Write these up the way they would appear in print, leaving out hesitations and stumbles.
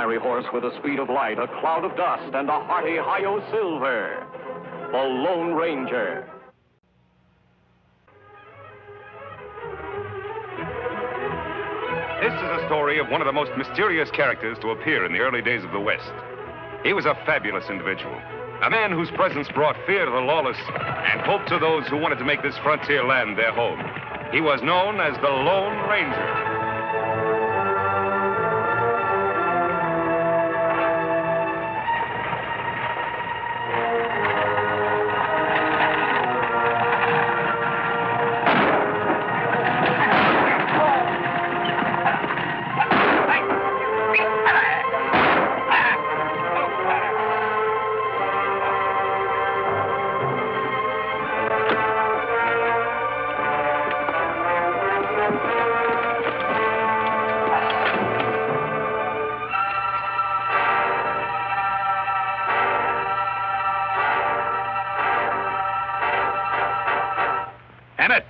fiery horse with the speed of light, a cloud of dust, and a hearty Hi-Yo Silver, the Lone Ranger. This is a story of one of the most mysterious characters to appear in the early days of the West. He was a fabulous individual, a man whose presence brought fear to the lawless and hope to those who wanted to make this frontier land their home. He was known as the Lone Ranger. Emmett!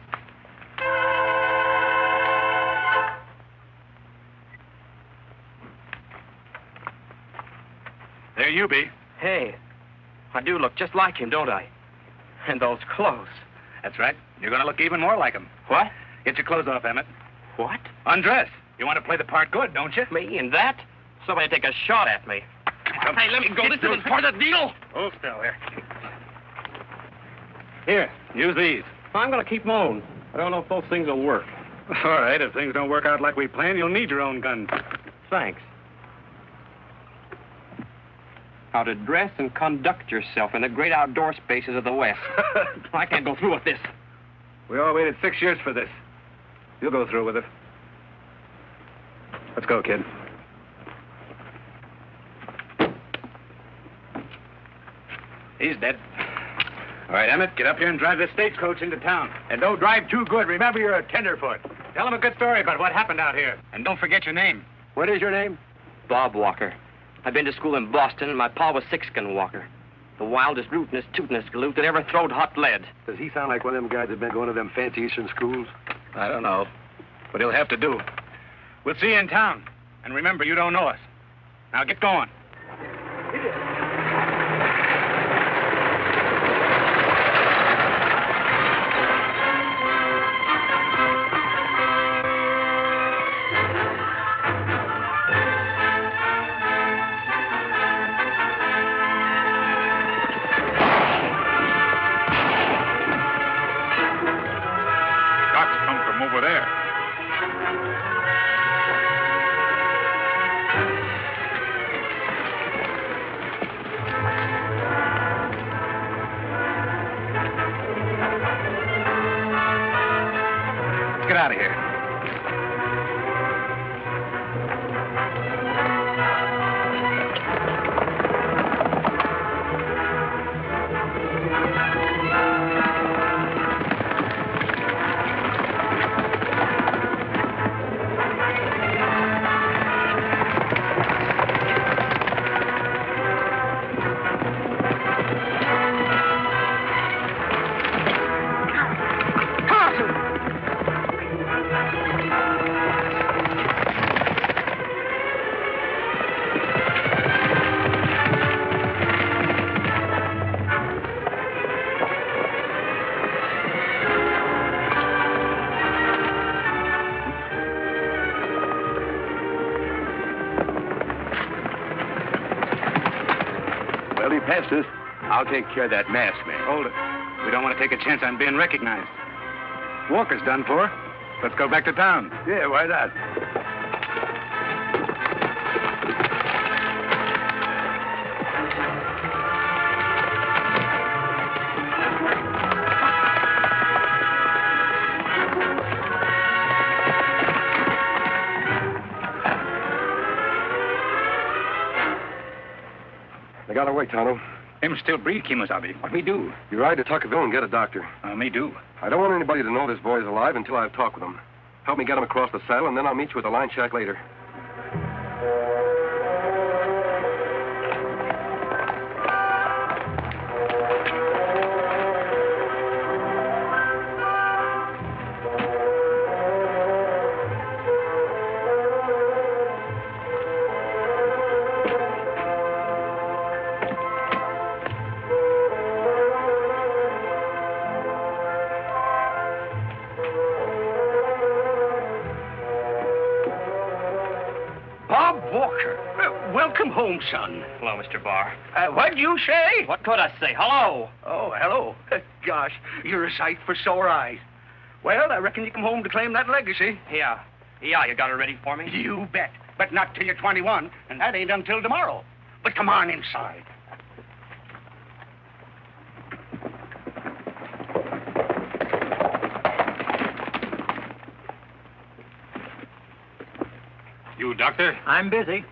There you be. Hey, I do look just like him, don't I? And those clothes. That's right. You're going to look even more like him. What? Get your clothes off, Emmett. What? Undress. You want to play the part good, don't you? Me in that? Somebody take a shot at me. Hey, let me go. This isn't part of the deal. Hold still here. Here, use these. I'm going to keep my own. I don't know if those things will work. All right, if things don't work out like we planned, you'll need your own gun. Thanks. How to dress and conduct yourself in the great outdoor spaces of the West. I can't go through with this. We all waited 6 years for this. You'll go through with it. Let's go, kid. He's dead. All right, Emmett, get up here and drive this stagecoach into town. And don't drive too good. Remember, you're a tenderfoot. Tell him a good story about what happened out here. And don't forget your name. What is your name? Bob Walker. I've been to school in Boston, and my pa was Sixkin Walker. The wildest, rootinest, tootinest galoot that ever throwed hot lead. Does he sound like one of them guys that been going to them fancy Eastern schools? I don't know. But he'll have to do. We'll see you in town. And remember, you don't know us. Now get going. Shots come from over there. Let's get out of here. Well, he passed us. I'll take care of that mask, man. Hold it. We don't want to take a chance on being recognized. Walker's done for. Let's go back to town. Yeah, why not? They got away, Tonto. Him still breathe, Kemosabe. What we do? You ride to Tuckerville and get a doctor. Me do. I don't want anybody to know this boy's alive until I've talked with him. Help me get him across the saddle, and then I'll meet you at the line shack later. Welcome home, son. Hello, Mr. Barr. What'd you say? What could I say? Hello. Oh, hello. Gosh, you're a sight for sore eyes. Well, I reckon you come home to claim that legacy. Yeah. Yeah, you got it ready for me? You bet. But not till you're 21, and that ain't until tomorrow. But come on inside. You, Doctor? I'm busy.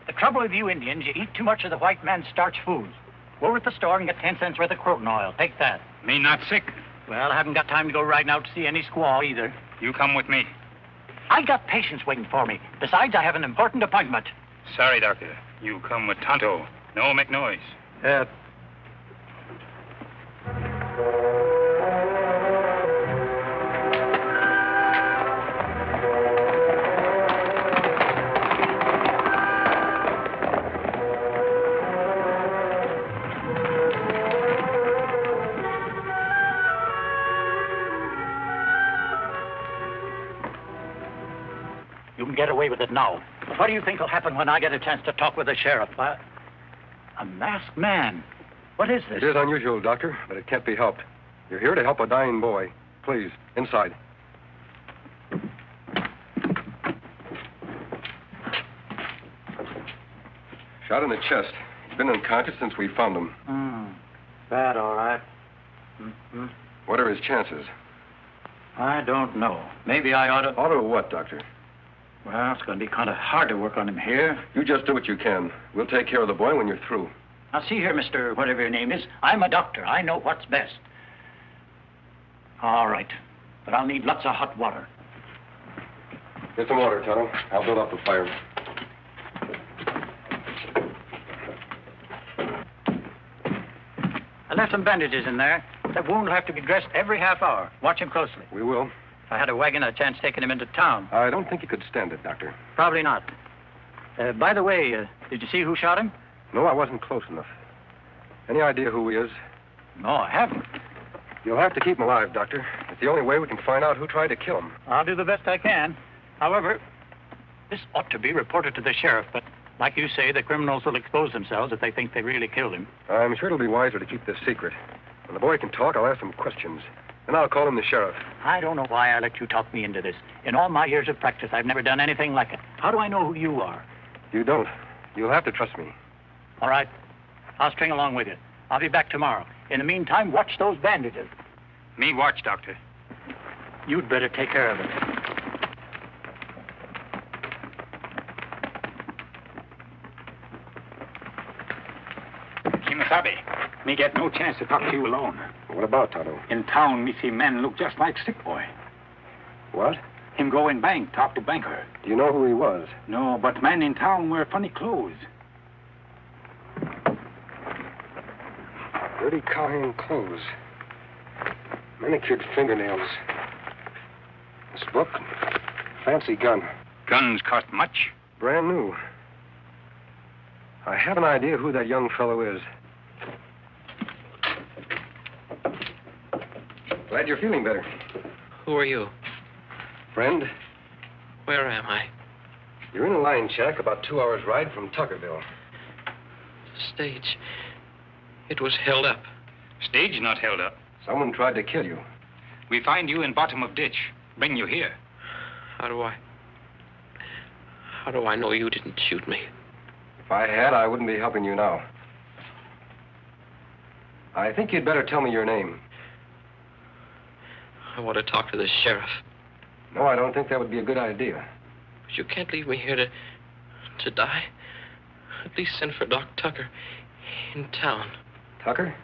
The trouble with you Indians, you eat too much of the white man's starch foods. Go over to the store and get 10 cents worth of croton oil. Take that. Me not sick. Well, I haven't got time to go riding out to see any squaw either. You come with me. I got patients waiting for me. Besides, I have an important appointment. Sorry, Doctor. You come with Tonto. No make noise. You can get away with it now. But what do you think will happen when I get a chance to talk with the sheriff? A masked man. What is this? It is unusual, Doctor, but it can't be helped. You're here to help a dying boy. Please, inside. Shot in the chest. He's been unconscious since we found him. Bad, all right. Mm-hmm. What are his chances? I don't know. Maybe I ought to... Auto what, Doctor? Well, it's going to be kind of hard to work on him here. You just do what you can. We'll take care of the boy when you're through. Now, see here, Mr. Whatever your name is. I'm a doctor. I know what's best. All right. But I'll need lots of hot water. Get some water, Tonto. I'll build up the fire. I left some bandages in there. That wound will have to be dressed every half hour. Watch him closely. We will. If I had a wagon, I'd chance taking him into town. I don't think you could stand it, Doctor. Probably not. By the way, did you see who shot him? No, I wasn't close enough. Any idea who he is? No, I haven't. You'll have to keep him alive, Doctor. It's the only way we can find out who tried to kill him. I'll do the best I can. However, this ought to be reported to the sheriff, but like you say, the criminals will expose themselves if they think they really killed him. I'm sure it'll be wiser to keep this secret. When the boy can talk, I'll ask him questions. Then I'll call him the sheriff. I don't know why I let you talk me into this. In all my years of practice, I've never done anything like it. How do I know who you are? You don't. You'll have to trust me. All right. I'll string along with you. I'll be back tomorrow. In the meantime, watch those bandages. Me watch, Doctor. You'd better take care of it. Kimasabi, me get no chance to talk to you alone. What about Tonto? In town, me see men look just like sick boy. What? Him go in bank, talk to banker. Do you know who he was? No, but men in town wear funny clothes. Dirty cowhand clothes. Manicured fingernails. This book. Fancy gun. Guns cost much? Brand new. I have an idea who that young fellow is. Glad you're feeling better. Who are you? Friend, Where am I? you're in a line shack about 2 hours' ride from Tuckerville. The stage. It was held up. Stage not held up. Someone tried to kill you. We find you in bottom of ditch. Bring you here. How do I know you didn't shoot me? If I had, I wouldn't be helping you now. I think you'd better tell me your name. I want to talk to the sheriff. No, I don't think that would be a good idea. But you can't leave me here to die. At least send for Doc Tucker in town. Tucker?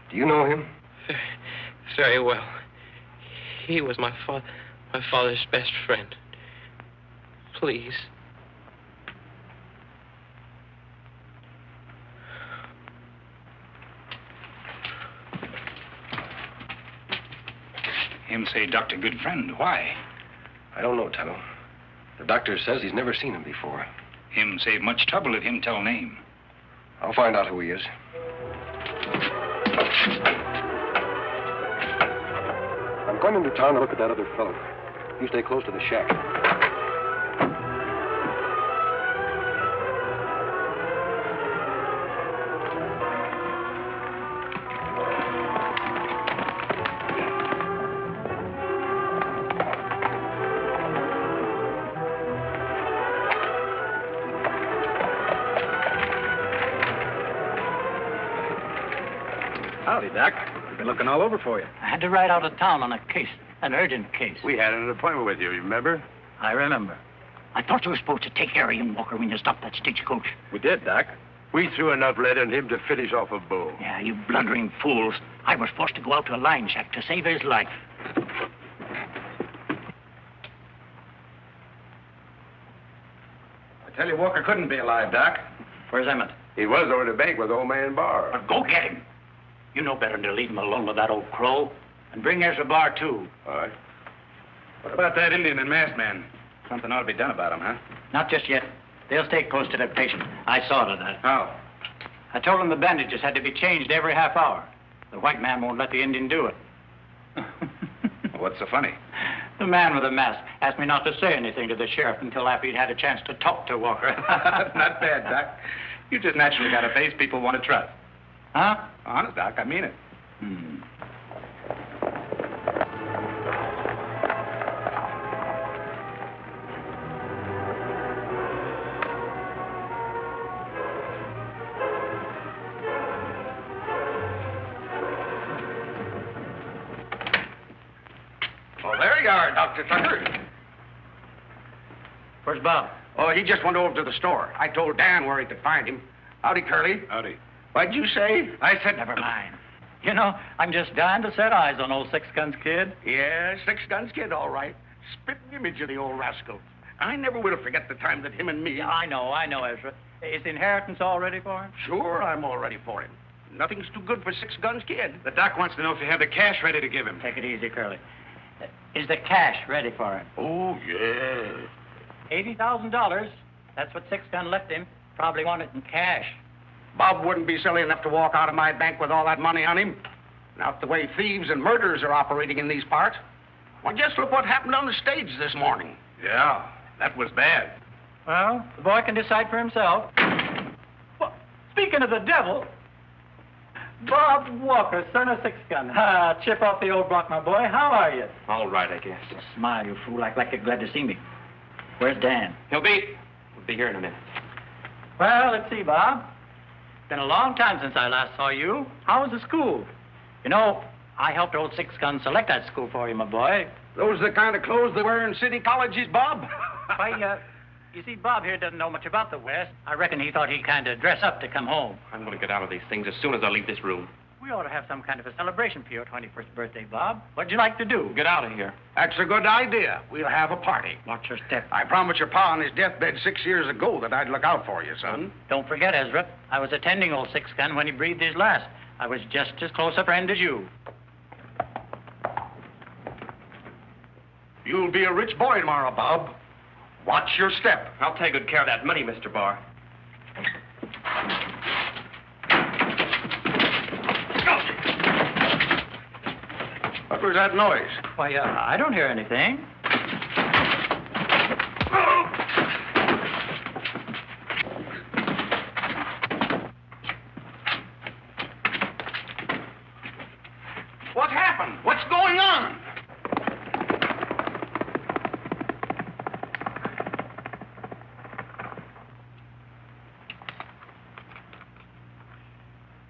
Do you know him? Very well. He was my father's best friend. Please. Him say doctor good friend. Why? I don't know, Tonto. The doctor says he's never seen him before. Him save much trouble if him tell name. I'll find out who he is. I'm going into town to look at that other fellow. You stay close to the shack. Howdy, Doc. We've been looking all over for you. I had to ride out of town on a case, an urgent case. We had an appointment with you, remember? I remember. I thought you were supposed to take care of young Walker when you stopped that stagecoach. We did, Doc. We threw enough lead in him to finish off a bull. Yeah, you blundering fools. I was forced to go out to a line shack to save his life. I tell you, Walker couldn't be alive, Doc. Where's Emmett? He was over at the bank with old man Barr. Well, go get him. You know better than to leave him alone with that old crow. And bring Ezra Barr, too. All right. What about that Indian and masked man? Something ought to be done about him, huh? Not just yet. They'll stay close to their patient. I saw to that. How? I told them the bandages had to be changed every half hour. The white man won't let the Indian do it. What's so funny? The man with the mask asked me not to say anything to the sheriff until after he'd had a chance to talk to Walker. Not bad, Doc. You just naturally got a face people want to trust. Huh? Honest, Doc, I mean it. Well, there you are, Dr. Tucker. Where's Bob? Oh, he just went over to the store. I told Dan where he could find him. Howdy, Curly. Howdy. What'd you say? I said never mind. You know, I'm just dying to set eyes on old Six Guns Kid. Yeah, Six Guns Kid, all right. Spitting image of the old rascal. I never will forget the time that him and me... I know, Ezra. Is the inheritance all ready for him? Sure, I'm all ready for him. Nothing's too good for Six Guns Kid. The doc wants to know if you have the cash ready to give him. Take it easy, Curly. Is the cash ready for him? Oh, yeah. $80,000. That's what Six Gun left him. Probably want it in cash. Bob wouldn't be silly enough to walk out of my bank with all that money on him. Not the way thieves and murderers are operating in these parts. Well, just look what happened on the stage this morning. Yeah, that was bad. Well, the boy can decide for himself. Well, speaking of the devil, Bob Walker, son of Six Gun. Chip off the old block, my boy. How are you? All right, I guess. Smile, you fool, like you're glad to see me. Where's Dan? He'll be here in a minute. Well, let's see, Bob. It's been a long time since I last saw you. How was the school? You know, I helped old Six Gun select that school for you, my boy. Those are the kind of clothes they wear in city colleges, Bob? Why, you see, Bob here doesn't know much about the West. I reckon he thought he'd kind of dress up to come home. I'm going to get out of these things as soon as I leave this room. We ought to have some kind of a celebration for your 21st birthday, Bob. What'd you like to do? Get out of here. That's a good idea. We'll have a party. Watch your step. I promised your pa on his deathbed 6 years ago that I'd look out for you, son. Don't forget, Ezra, I was attending old Six Gun when he breathed his last. I was just as close a friend as you. You'll be a rich boy tomorrow, Bob. Watch your step. I'll take good care of that money, Mr. Barr. What was that noise? Why, I don't hear anything. What happened? What's going on?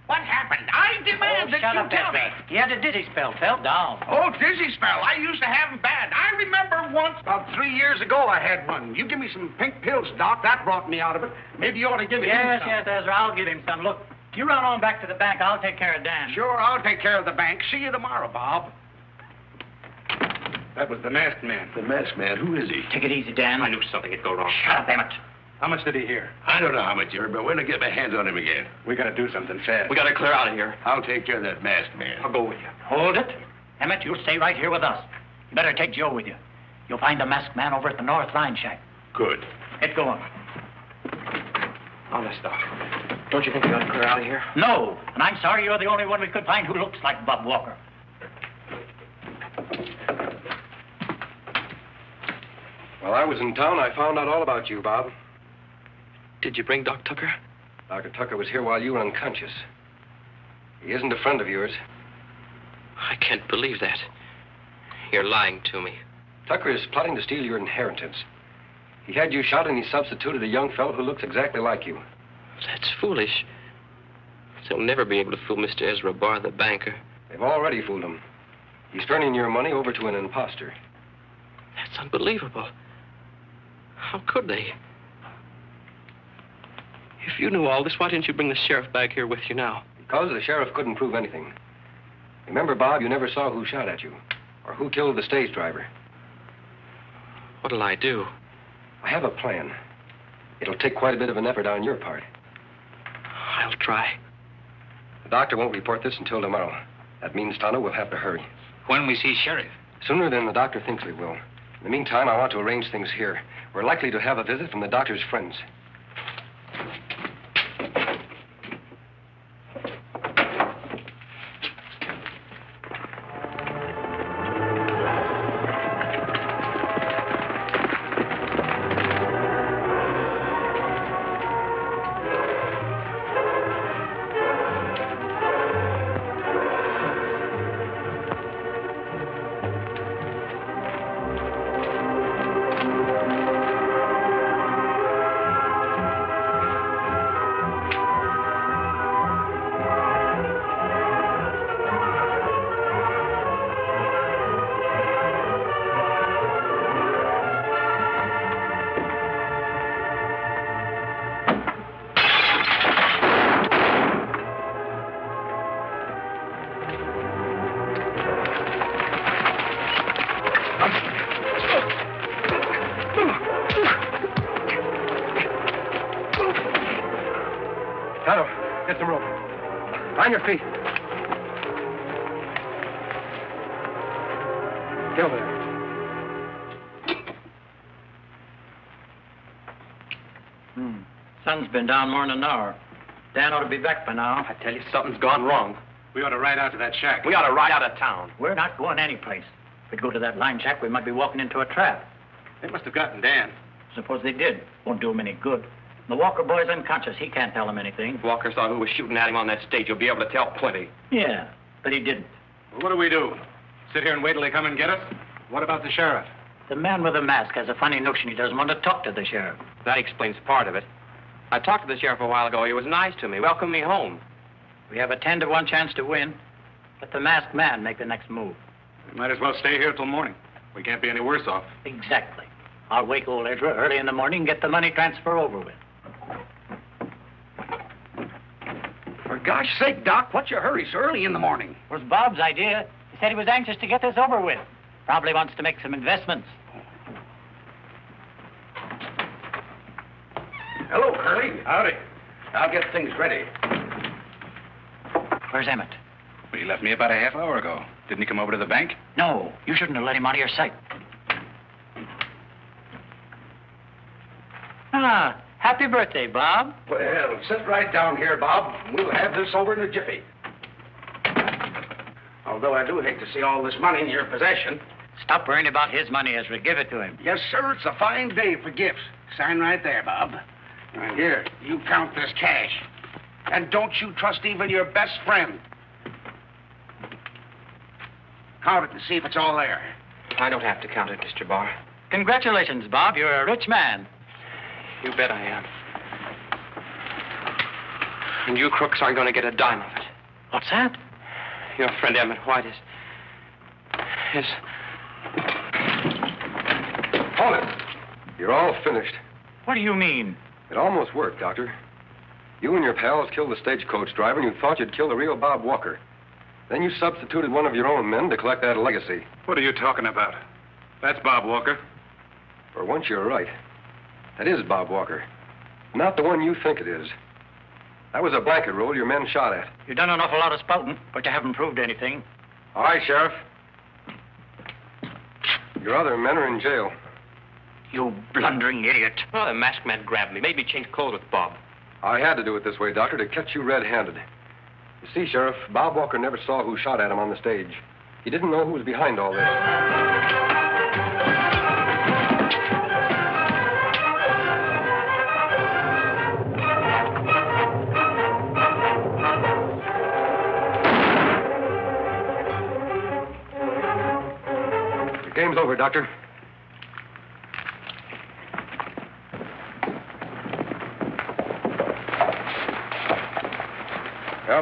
What happened? I demand that Shut you up, tell me. Ezra. He had a dizzy spell, fell down. Oh, dizzy spell. I used to have them bad. I remember once, about 3 years ago, I had one. You give me some pink pills, Doc. That brought me out of it. Maybe you ought to give him Yes, some. yes, Ezra, I'll give him some. Look, you run on back to the bank. I'll take care of Dan. Sure, I'll take care of the bank. See you tomorrow, Bob. That was the masked man. The masked man, who is he? Take it easy, Dan. I knew something would go wrong. Shut up, Emmett. How much did he hear? I don't know how much you heard, but when I get my hands on him again, We gotta do something fast. We got to clear out of here. I'll take care of that masked man. I'll go with you. Hold it. Emmett, you'll stay right here with us. You better take Joe with you. You'll find the masked man over at the North Line Shack. Good. Get going. Honest, Doc. Don't you think we ought to clear out of here? No, and I'm sorry you're the only one we could find who looks like Bob Walker. While I was in town, I found out all about you, Bob. Did you bring Doc Tucker? Dr. Tucker was here while you were unconscious. He isn't a friend of yours. I can't believe that. You're lying to me. Tucker is plotting to steal your inheritance. He had you shot and he substituted a young fellow who looks exactly like you. That's foolish. They'll never be able to fool Mr. Ezra Barr, the banker. They've already fooled him. He's turning your money over to an imposter. That's unbelievable. How could they? If you knew all this, why didn't you bring the sheriff back here with you now? Because the sheriff couldn't prove anything. Remember, Bob, you never saw who shot at you or who killed the stage driver. What'll I do? I have a plan. It'll take quite a bit of an effort on your part. I'll try. The doctor won't report this until tomorrow. That means Tonto will have to hurry. When we see Sheriff? Sooner than the doctor thinks we will. In the meantime, I want to arrange things here. We're likely to have a visit from the doctor's friends. Tonto, get some rope. On your feet. Still there. Sun's been down more than an hour. Dan ought to be back by now. I tell you, something's gone wrong. We ought to ride out to that shack. We ought to ride out of town. We're not going anyplace. If we go to that line shack, we might be walking into a trap. They must have gotten Dan. Suppose they did. Won't do him any good. The Walker boy's unconscious. He can't tell him anything. If Walker saw who was shooting at him on that stage, he'll be able to tell plenty. Yeah, but he didn't. Well, what do we do? Sit here and wait till they come and get us? What about the sheriff? The man with the mask has a funny notion he doesn't want to talk to the sheriff. That explains part of it. I talked to the sheriff a while ago. He was nice to me, welcomed me home. We have a 10 to 1 chance to win. Let the masked man make the next move. We might as well stay here till morning. We can't be any worse off. Exactly. I'll wake old Ezra early in the morning and get the money transfer over with. For gosh sake, Doc, what's your hurry so early in the morning? It was Bob's idea. He said he was anxious to get this over with. Probably wants to make some investments. Hello, Curly. Howdy. I'll get things ready. Where's Emmett? Well, he left me about a half hour ago. Didn't he come over to the bank? No, you shouldn't have let him out of your sight. Ah, happy birthday, Bob. Well, sit right down here, Bob. We'll have this over in a jiffy. Although I do hate to see all this money in your possession. Stop worrying about his money, Ezra. Give it to him. Yes, sir. It's a fine day for gifts. Sign right there, Bob. And here, you count this cash. And don't you trust even your best friend. Count it and see if it's all there. I don't have to count it, Mr. Barr. Congratulations, Bob. You're a rich man. You bet I am. And you crooks aren't going to get a dime of it. What's that? Your friend Emmett White is... Hold it. You're all finished. What do you mean? It almost worked, Doctor. You and your pals killed the stagecoach driver, and you thought you'd kill the real Bob Walker. Then you substituted one of your own men to collect that legacy. What are you talking about? That's Bob Walker. For once, you're right. That is Bob Walker. Not the one you think it is. That was a blanket roll your men shot at. You've done an awful lot of spouting, but you haven't proved anything. All right, Sheriff. Your other men are in jail. You blundering idiot. Well, the masked man grabbed me, made me change clothes with Bob. I had to do it this way, Doctor, to catch you red-handed. You see, Sheriff, Bob Walker never saw who shot at him on the stage. He didn't know who was behind all this. The game's over, Doctor. Well,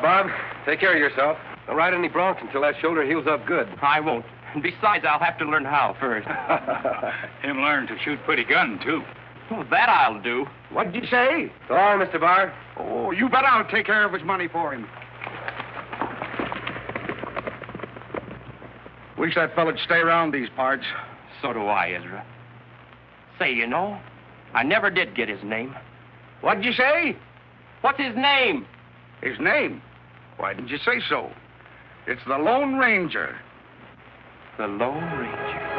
Take care of yourself. Don't ride any broncs until that shoulder heals up good. I won't. And besides, I'll have to learn how first. Him learn to shoot pretty gun, too. Well, that I'll do. What'd you say? So long, Mr. Barr. Oh, you bet I'll take care of his money for him. Wish that fella'd stay around these parts. So do I, Ezra. Say, you know, I never did get his name. What'd you say? What's his name? His name? Why didn't you say so? It's the Lone Ranger. The Lone Ranger.